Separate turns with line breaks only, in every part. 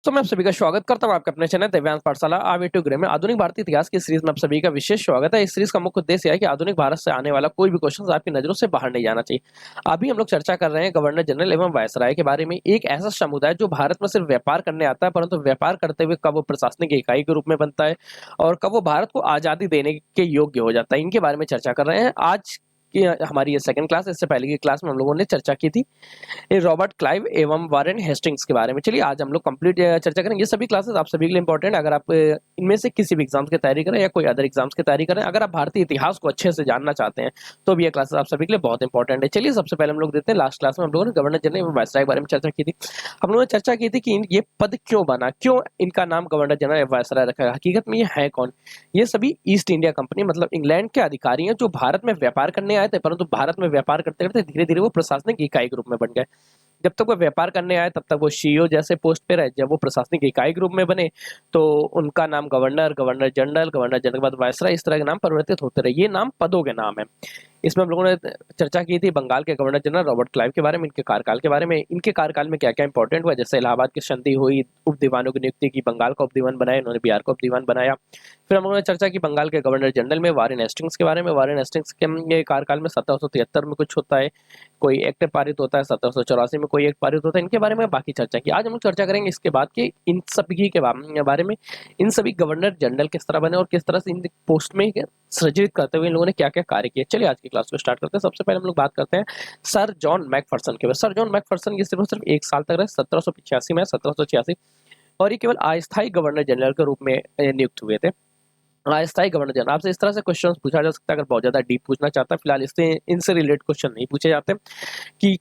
तो मैं आप सभी का स्वागत करता हूं आपके अपने चैनल दिव्यांश पाठशाला आवे टू ग्रे में आधुनिक भारतीय इतिहास की सीरीज में आप सभी का विशेष स्वागत है। इस सीरीज का मुख्य उद्देश्य है कि आधुनिक भारत से आने वाला कोई भी क्वेश्चन आपकी नजरों से बाहर नहीं जाना चाहिए। अभी हम लोग चर्चा कर रहे हैं गवर्नर जनरल एवं वायसराय के बारे में। एक ऐसा समुदाय जो भारत में सिर्फ व्यापार करने आता है, परंतु व्यापार करते हुए कब वो प्रशासनिक इकाई के रूप में बनता है और कब वो भारत को आजादी देने के योग्य हो जाता है, इनके बारे में चर्चा कर रहे हैं। आज की हमारी ये सेकंड क्लास। इससे पहले की क्लास में हम लोगों ने चर्चा की थी रॉबर्ट क्लाइव एवं वारेन हेस्टिंग्स के बारे में। चलिए आज हम लोग कंप्लीट चर्चा करेंगे। ये सभी क्लासेस आप सभी के लिए इंपॉर्टेंट है। अगर आप इनमें से किसी भी एग्जाम्स की तैयारी करें या कोई अदर एग्जाम्स की तैयारी करें, अगर आप भारतीय इतिहास को अच्छे से जानना चाहते हैं तो भी ये क्लासेस आप सभी के लिए बहुत इंपॉर्टेंट है। चलिए सबसे पहले हम लोग देखते हैं, लास्ट क्लास में हम लोगों ने गवर्नर जनरल एवं वायसराय के बारे में चर्चा की थी। हम लोगों ने चर्चा की थी कि ये पद क्यों बना, क्यों इनका नाम गवर्नर जनरल एवं वायसराय रखा है। हकीकत में ये है कौन? ये सभी ईस्ट इंडिया कंपनी मतलब इंग्लैंड के अधिकारी हैं जो भारत में व्यापार करने आए थे, परंतु भारत में व्यापार करते करते धीरे धीरे वो प्रशासनिक इकाई के रूप में बन गए। जब तक वो व्यापार करने आए तब तक वो सीईओ जैसे पोस्ट पे रहे। जब वो प्रशासनिक इकाई के रूप में बने तो उनका नाम governor, governor general, governor general के बाद वायसराय, इस तरह के नाम परिवर्तित होते रहे। ये नाम पदों के नाम है। इसमें हम लोगों ने चर्चा की थी बंगाल के गवर्नर जनरल रॉबर्ट क्लाइव के बारे में, इनके कार्यकाल के बारे में। इनके कार्यकाल में क्या क्या इंपॉर्टेंट हुआ, जैसे इलाहाबाद की संधि हुई, उप दीवानों की नियुक्ति की, बंगाल का उप दीवान बनाया इन्होंने, बिहार का उप दीवान बनाया। फिर हम लोगों ने चर्चा की बंगाल के गवर्नर जनरल में वारेन हेस्टिंग्स के बारे में। वारेन हेस्टिंग्स के कार्यकाल में 1773 में कुछ होता है, कोई एक्ट पारित होता है, 1784 में कोई एक्ट पारित होता है। इनके बारे में बाकी चर्चा की। आज हम लोग चर्चा करेंगे इसके बाद कि इन सभी के बारे में, इन सभी गवर्नर जनरल किस तरह बने और किस तरह से इन पोस्ट में सृजित करते हुए इन लोगों ने क्या क्या कार्य किए। चलिए आज की क्लास को स्टार्ट करते हैं। सबसे पहले हम लोग बात करते हैं सर जॉन मैकफर्सन के बारे में। सर जॉन मैकफर्सन ये सिर्फ एक साल तक रहे, 1785 में 1786, और ये केवल अस्थायी गवर्नर जनरल के रूप में नियुक्त हुए थे। अस्थायी गवर्नर जनरल, आपसे इस तरह से क्वेश्चन पूछा जा सकता है अगर बहुत ज्यादा डीप पूछना चाहता है। फिलहाल इससे इनसे रिलेटेड क्वेश्चन नहीं पूछे जाते कि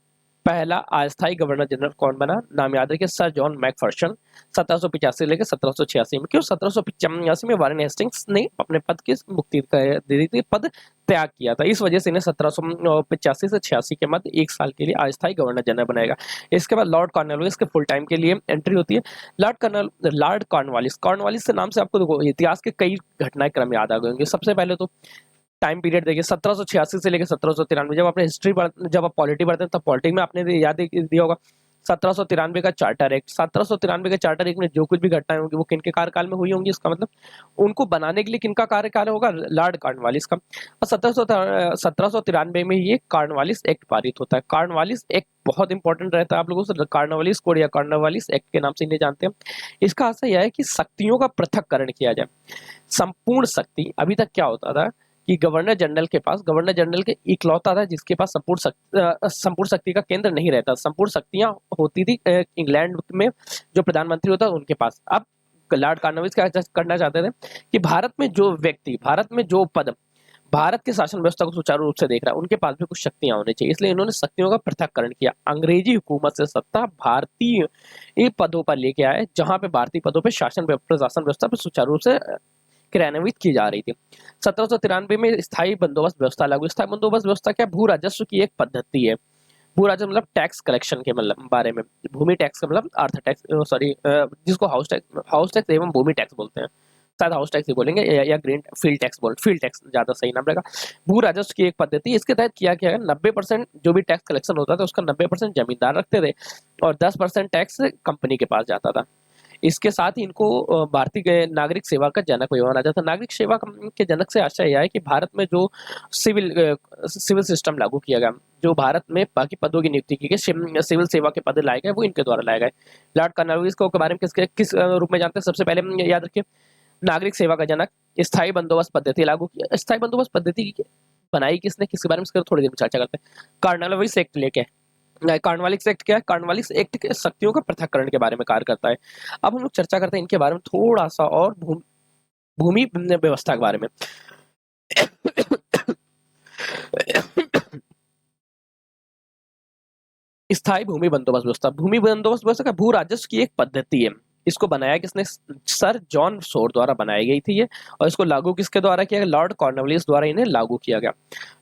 पहला अस्थायी गवर्नर जनरल कौन बना। नाम याद रखिए, सर जॉन मैकफर्सन। 1785 लेकर 1786 में। क्यों 1785 में वारेन हेस्टिंग्स ने अपने पद की मुक्ति दे दी थी, पद त्याग किया था। इस वजह से इन्हें 1785 से 86 के मध्य एक साल के लिए अस्थायी गवर्नर जनरल बनाएगा। इसके बाद लॉर्ड कॉर्नवालिस के फुल टाइम के लिए एंट्री होती है। लॉर्ड कॉर्नवालिस, कॉर्नवालिस से नाम से आपको देखो इतिहास के कई घटनाएं क्रम याद आ गए होंगे। सबसे पहले तो टाइम पीरियड देखिए 1786 से लेकर 1793। जब आपने हिस्ट्री जब आप पॉलिटी पढ़ते हैं तब पॉलिटी में आपने याद दिया होगा 1793 का चार्टर एक्ट। 1793 के चार्टर एक्ट में जो कुछ भी घटनाएं होंगी वो किनके कार्यकाल में हुई होंगी, इसका मतलब उनको बनाने के लिए किनका कार्यकाल होगा, लॉर्ड कॉर्नवालिस का। और 1793 में ये कॉर्नवालिस एक्ट पारित होता है। कॉर्नवालिस एक्ट बहुत इंपॉर्टेंट रहता है आप लोगों से। कॉर्नवालिस कोड या कॉर्नवालिस एक्ट के नाम से इन्हें जानते हैं। इसका आशय यह है कि शक्तियों का पृथक्करण किया जाए। संपूर्ण शक्ति, अभी तक क्या होता था कि गवर्नर जनरल के पास, गवर्नर जनरल के इकलौता था जिसके पास संपूर्ण शक्ति का केंद्र नहीं रहता। संपूर्ण शक्तियां होती थी इंग्लैंड में जो प्रधानमंत्री होता उनके पास। अब लॉर्ड कॉर्नवालिस क्या करना चाहते थे कि भारत में जो व्यक्ति, भारत में जो पद भारत के शासन व्यवस्था को सुचारू रूप से देख रहा है, उनके पास भी कुछ शक्तियां होनी चाहिए। इसलिए इन्होंने शक्तियों का पृथक्करण किया। अंग्रेजी हुकूमत से सत्ता भारतीय पदों पर लेके आए, जहां पे भारतीय पदों पर शासन प्रशासन व्यवस्था पर सुचारू रूप से क्रियान्वित की जा रही थी। 1793 में स्थायी बंदोबस्त व्यवस्था लागू। स्थायी बंदोबस्त व्यवस्था क्या, भू राजस्व की एक पद्धति है। भू राजस्व मतलब टैक्स कलेक्शन के मतलब बारे में। भूमि टैक्स का मतलब अर्थ टैक्स, सॉरी, जिसको हाउस टैक्स एवं भूमि टैक्स बोलते हैं। शायद हाउस टैक्स ही बोलेंगे या ग्रीन फील्ड टैक्स ज्यादा सही नाम रहेगा। भू राजस्व की एक पद्धति। इसके तहत किया गया 90% जो भी टैक्स कलेक्शन होता था उसका 90% जमींदार रखते थे और 10% टैक्स कंपनी के पास जाता था। इसके साथ ही इनको भारतीय नागरिक सेवा का जनक भी माना जाता है। नागरिक सेवा के जनक से आशय यह है कि भारत में जो सिविल सिस्टम लागू किया गया, जो भारत में बाकी पदों की नियुक्ति की गई, सिविल सेवा के पद लाए गए, वो इनके द्वारा लाए गए। लॉर्ड कॉर्नवालिस को के बारे में किस रूप में जानते हैं? सबसे पहले याद रखिए, नागरिक सेवा का जनक। स्थायी बंदोबस्त पद्धति लागू किया। स्थायी बंदोबस्त पद्धति बनाई किसने, किसके बारे में थोड़ी देर में चर्चा करते हैं। कॉर्नवालिस एक्ट लेके। कॉर्नवालिस एक्ट क्या है? कॉर्नवालिस एक्ट के शक्तियों का पृथक्करण के बारे में कार्य करता है। अब हम लोग चर्चा करते हैं इनके बारे में थोड़ा सा और भूमि व्यवस्था के बारे में। स्थायी भूमि बंदोबस्त व्यवस्था। भूमि बंदोबस्त व्यवस्था का भू राजस्व की एक पद्धति है। इसको बनाया किसने? सर जॉन शोर द्वारा बनाई गई थी ये। और इसको लागू किसके द्वारा किया गया? लॉर्ड कॉर्नवालिस द्वारा इन्हें लागू किया गया।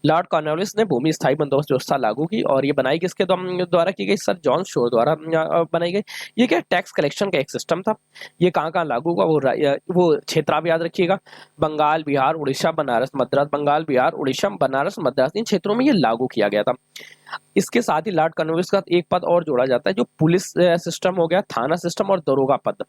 लॉर्ड कॉर्नवालिस ने भूमि स्थायी बंदोबस्त व्यवस्था लागू की और ये बनाई किसके द्वारा की गई? सर जॉन शोर द्वारा बनाई गई। ये क्या, टैक्स कलेक्शन का एक सिस्टम था। ये कहाँ कहाँ लागू हुआ वो क्षेत्र आप याद रखिएगा, बंगाल, बिहार, उड़ीसा, बनारस, मद्रास। बंगाल, बिहार, उड़ीसा, बनारस, मद्रास, इन क्षेत्रों में ये लागू किया गया था। इसके साथ ही लॉर्ड कॉर्नवालिस का एक पद और जोड़ा जाता है, जो पुलिस सिस्टम हो गया, थाना सिस्टम और दरोगा पद।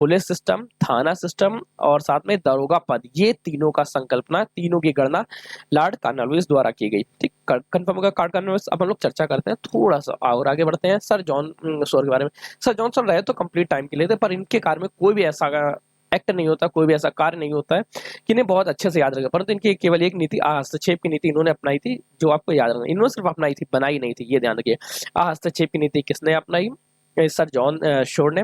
पुलिस सिस्टम, थाना सिस्टम और साथ में दरोगा पद, ये तीनों का संकल्पना, तीनों की गणना लॉर्ड कॉर्नवालिस द्वारा की गई। ठीक, कंफर्म होगा लॉर्ड कॉर्नवालिस। अब हम लोग चर्चा करते हैं थोड़ा सा और आगे बढ़ते हैं सर जॉन सॉर के बारे में। सर जॉनसन रहे तो कंप्लीट टाइम के लिए थे, पर इनके कार्य में कोई भी ऐसा एक्ट नहीं होता, कोई भी ऐसा कार्य नहीं होता है कि इन्हें बहुत अच्छे से याद रखेगा, परंतु इनकी केवल एक नीति, हस्तक्षेप की नीति इन्होंने अपनाई थी, जो आपको याद रखना। इन्होंने सिर्फ अपनाई थी, बनाई नहीं थी, ये ध्यान रखिए। हस्तक्षेप की नीति किसने अपनाई? सर जॉन शोर ने।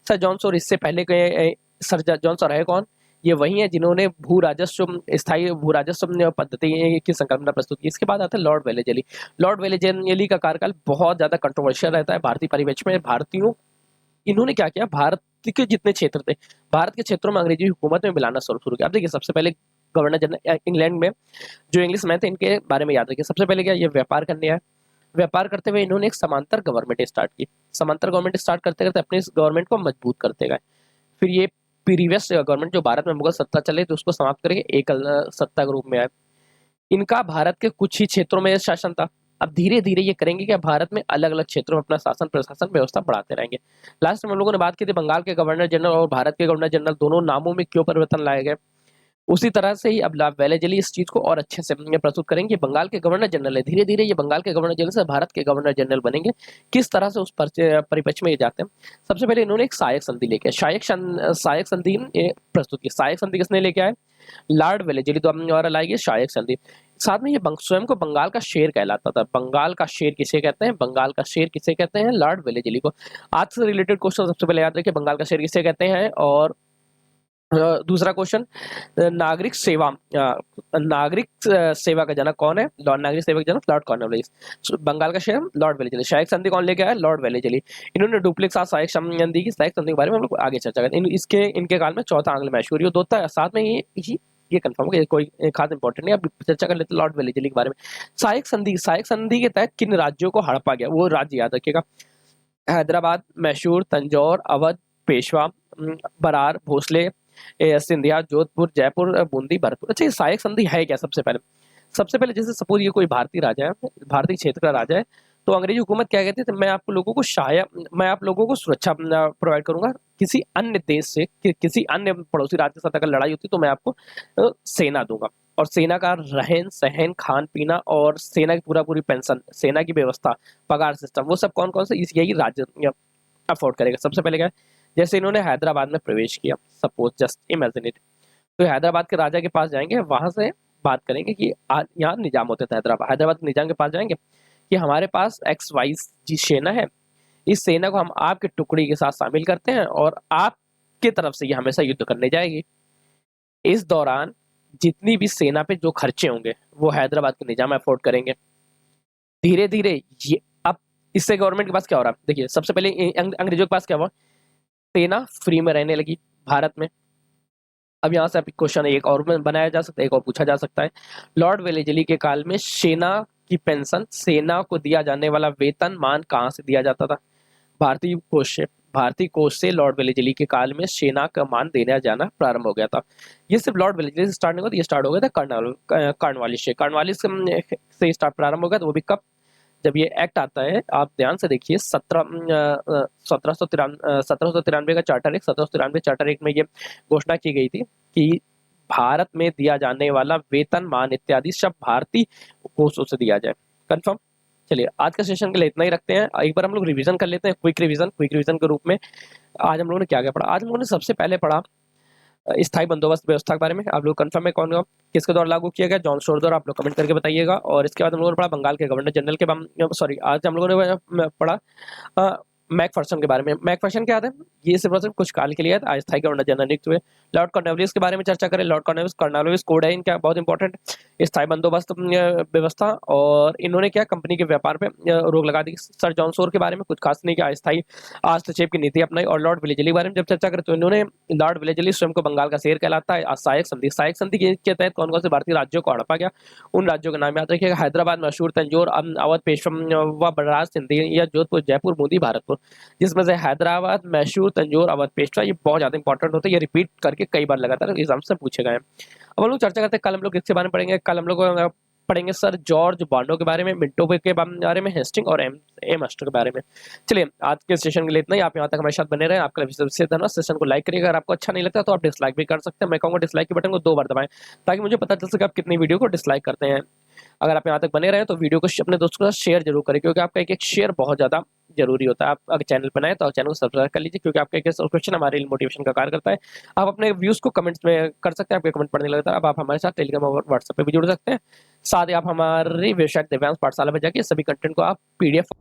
सर जॉन शोर इससे पहले के सर जॉन शोर है कौन? ये वही है जिन्होंने भू राजस्व, स्थायी भू राजस्व पद्धति की संकल्पना प्रस्तुत की। इसके बाद आता है लॉर्ड वेलेजली। लॉर्ड वेलेजली का कार्यकाल बहुत ज्यादा कंट्रोवर्शियल रहता है भारतीय परिवेश में। भारतीयों, इन्होंने क्या किया, भारत के जितने क्षेत्र थे, भारत के क्षेत्रों में अंग्रेजी हुकूमत में मिलाना शुरू किया। अब देखिए, सबसे पहले गवर्नर जनरल इंग्लैंड में जो इंग्लिश मैन थे, इनके बारे में याद रखिए। सबसे पहले क्या, ये व्यापार करने आए। व्यापार करते हुए इन्होंने एक समांतर गवर्नमेंट स्टार्ट की। समांतर गवर्नमेंट स्टार्ट करते करते अपने इस गवर्नमेंट को मजबूत करते गए। फिर ये प्रीवियस गवर्नमेंट जो भारत में मुगल सत्ता चले तो उसको समाप्त करके एकल सत्ता के रूप में आए। इनका भारत के कुछ ही क्षेत्रों में शासन था। अब धीरे धीरे ये करेंगे कि भारत में अलग अलग क्षेत्रों में अपना शासन प्रशासन व्यवस्था बढ़ाते रहेंगे। लास्ट में हम लोगों ने बात की थी बंगाल के गवर्नर जनरल और भारत के गवर्नर जनरल दोनों नामों में क्यों परिवर्तन लाए गए। उसी तरह से ही अब वेलेजली इस चीज को और अच्छे से प्रस्तुत करेंगे। बंगाल के गवर्नर जनरल है, धीरे धीरे ये बंगाल के गवर्नर जनरल से भारत के गवर्नर जनरल बनेंगे। किस तरह से उस परिप्रेक्ष्य में ये जाते हैं। सबसे पहले इन्होंने एक सहायक संधि लेके सहायक संधि प्रस्तुत की। सहायक संधि किसने लेके आए? लॉर्ड वेलेजली द्वारा लाई गई सहायक संधि। साथ में ये स्वयं को बंगाल का शेर कहलाता था। बंगाल का शेर किसे कहते हैं? बंगाल का शेर किसे कहते हैं? लॉर्ड वेलेजली को। आज से रिलेटेड क्वेश्चन सबसे पहले याद रखिए, बंगाल का शेर किसे कहते हैं। और दूसरा क्वेश्चन, नागरिक सेवा, सेवा का जनक कौन है? नागरिक सेवा का जनक लॉर्ड कॉर्नवालिस। बंगाल का शेर लॉर्ड वेलेजली। सहायक संधि कौन लेके आया? Lord Wellesley. इन्होंने डुप्लेक्स सहायक संधि की। सहायक संधि के बारे में हम लोग आगे चर्चा करें। इनके काल में चौथा आंग्ल मैसूर युद्ध होता है। साथ में ये कंफर्म है, कोई खास इंपॉर्टेंट नहीं। अब चर्चा कर लेते हैं लॉर्ड वेलेजली के बारे में। सहायक संधि के तहत किन राज्यों को हड़पा गया, वो राज्य याद रखिएगा। हैदराबाद, मैसूर, तंजौर, अवध, पेशवा, बरार, भोसले, सिंधिया, जोधपुर, जयपुर, बूंदी, भरतपुर। अच्छा, ये सहायक संधि है क्या? सबसे पहले जैसे सपोज ये कोई भारतीय राजा है, भारतीय क्षेत्र का राजा है, तो अंग्रेजी हुकूमत क्या कहती है? मैं आप लोगों को सुरक्षा प्रोवाइड करूंगा। किसी अन्य देश से किसी अन्य पड़ोसी राज्य के साथ अगर लड़ाई होती तो मैं आपको सेना दूंगा। और सेना का रहन सहन, खान पीना और सेना की पूरी पेंशन, सेना की व्यवस्था, पगार सिस्टम, वो सब कौन कौन से यही राज्य अफोर्ड करेगा। सबसे पहले क्या, जैसे इन्होंने हैदराबाद में प्रवेश किया, सपोज जस्ट इमेजिन इट, तो हैदराबाद के राजा के पास जाएंगे, वहां से बात करेंगे कि यहाँ निजाम होते थे। हैदराबाद के निजाम के पास जाएंगे कि हमारे पास XYZ सेना है, इस सेना को हम आपके टुकड़ी के साथ शामिल करते हैं और आपके तरफ से ये हमेशा युद्ध करने जाएगी। इस दौरान जितनी भी सेना पे जो खर्चे होंगे वो हैदराबाद के निजाम अफोर्ड करेंगे। धीरे धीरे ये, अब इससे गवर्नमेंट के पास क्या हो रहा है? देखिए, सबसे पहले अंग्रेजों के पास क्या हुआ, सेना फ्री में रहने लगी भारत में। अब यहाँ से क्वेश्चन एक और में बनाया जा सकता है, एक और पूछा जा सकता है। लॉर्ड वेलेजली के काल में सेना की पेंशन, सेना को दिया जाने वाला वेतन मान कहाँ से दिया जाता था? भारतीय कोष से लॉर्ड वेलेजली के काल में सेना का मान देना जाना प्रारंभ हो गया था। ये सिर्फ लॉर्ड वेलेजली से स्टार्ट नहीं हुआ, ये स्टार्ट हो गया था कॉर्नवालिस से स्टार्ट प्रारंभ हो गया। तो वो भी कब? जब ये एक्ट आता है, आप ध्यान से देखिए, 1793 का चार्टर एक्ट, 1793 चार्टर एक्ट में ये घोषणा की गई थी कि भारत में दिया जाने वाला वेतन मान इत्यादि सब भारतीय कोषों से दिया जाए। कंफर्म? चलिए, आज का सेशन के लिए इतना ही रखते हैं। एक बार हम लोग रिवीजन कर लेते हैं, क्विक रिवीजन के रूप में। आज हम लोगों ने क्या क्या पढ़ा? आज हम लोगों ने सबसे पहले पढ़ा स्थायी बंदोबस्त व्यवस्था के बारे में। आप लोग कंफर्म है कौन किसके द्वारा लागू किया गया? जॉन शोर द्वारा। आप लोग कमेंट करके बताइएगा। और इसके बाद हम लोगों ने पढ़ा बंगाल के गवर्नर जनरल के सॉरी, आज हम लोगों ने पढ़ा मैकफर्सन के बारे में। मैकफर्सन क्या था? ये सिर्फ कुछ काल के लिए अस्थायी गवर्नर जनरल नियुक्त हुए। लॉर्ड कॉर्नवालिस के बारे में चर्चा करें। लॉर्ड कॉर्नवालिस कोड है इनका, बहुत इंपॉर्टेंट, स्थायी बंदोबस्त व्यवस्था। और इन्होंने क्या, कंपनी के व्यापार पे रोक लगा दी। सर जॉन शोर के बारे में कुछ खास नहीं किया, अस्थायी हस्तक्षेप की नीति अपनाई। और लॉर्ड वेलेजली के बारे में जब चर्चा करें तो इन्होंने, लॉर्ड वेलेजली स्वयं को बंगाल का शेर कहलाता है। सहायक संधि के तहत कौन कौन से भारतीय राज्यों को हड़पा गया, उन राज्यों के नाम याद रखिएगा। हैदराबाद, मैसूर, तंजौर, अवध, पेशवा, बड़राज, सिंधिया, जोधपुर, जयपुर, बूंदी, भरतपुर, जिसमें से हैदराबाद, मैसूर, तंजौर, अवध, पेशवा, ये बहुत ज्यादा इंपॉर्टेंट होते हैं। ये रिपीट करके कई बार लगातार एग्जाम से पूछे गए हैं। अब हम लोग चर्चा करते हैं, कल हम लोग किसके बारे में पढ़ेंगे? कल हम लोग पढ़ेंगे सर जॉर्ज बांडो के बारे में, मिंटो के बारे में, हेस्टिंग और एम अस्टर के बारे में। चलिए आज के सेशन के लिए इतना ही। आप यहाँ तक हमारे साथ बने रहे, आपका सबसे धन्यवाद। सेशन को लाइक करिएगा, अगर आपको अच्छा नहीं लगता तो आप डिसलाइक भी कर सकते हैं। मैं कहूँगा डिसलाइक के बटन को 2 बार दबाएं ताकि मुझे पता चल सके आप कितनी वीडियो को डिसलाइक करते हैं। अगर आप यहाँ तक बने रहे तो वीडियो को अपने दोस्तों के साथ शेयर जरूर करें, क्योंकि आपका एक शेयर बहुत ज़्यादा जरूरी होता है। आप अगर चैनल पर नए तो चैनल को सब्सक्राइब कर लीजिए, क्योंकि आपका एक सब्सक्रिप्शन हमारे लिए मोटिवेशन का कार्य करता है। आप अपने व्यूज़ को कमेंट्स में कर सकते हैं, आपके कमेंट पढ़ने लगता है। अब आप हमारे साथ टेलीग्राम और व्हाट्सएप पे भी जुड़ सकते हैं। साथ ही आप हमारी वेबसाइट दिव्यांश पाठशाला में जाके सभी कंटेंट को आप PDF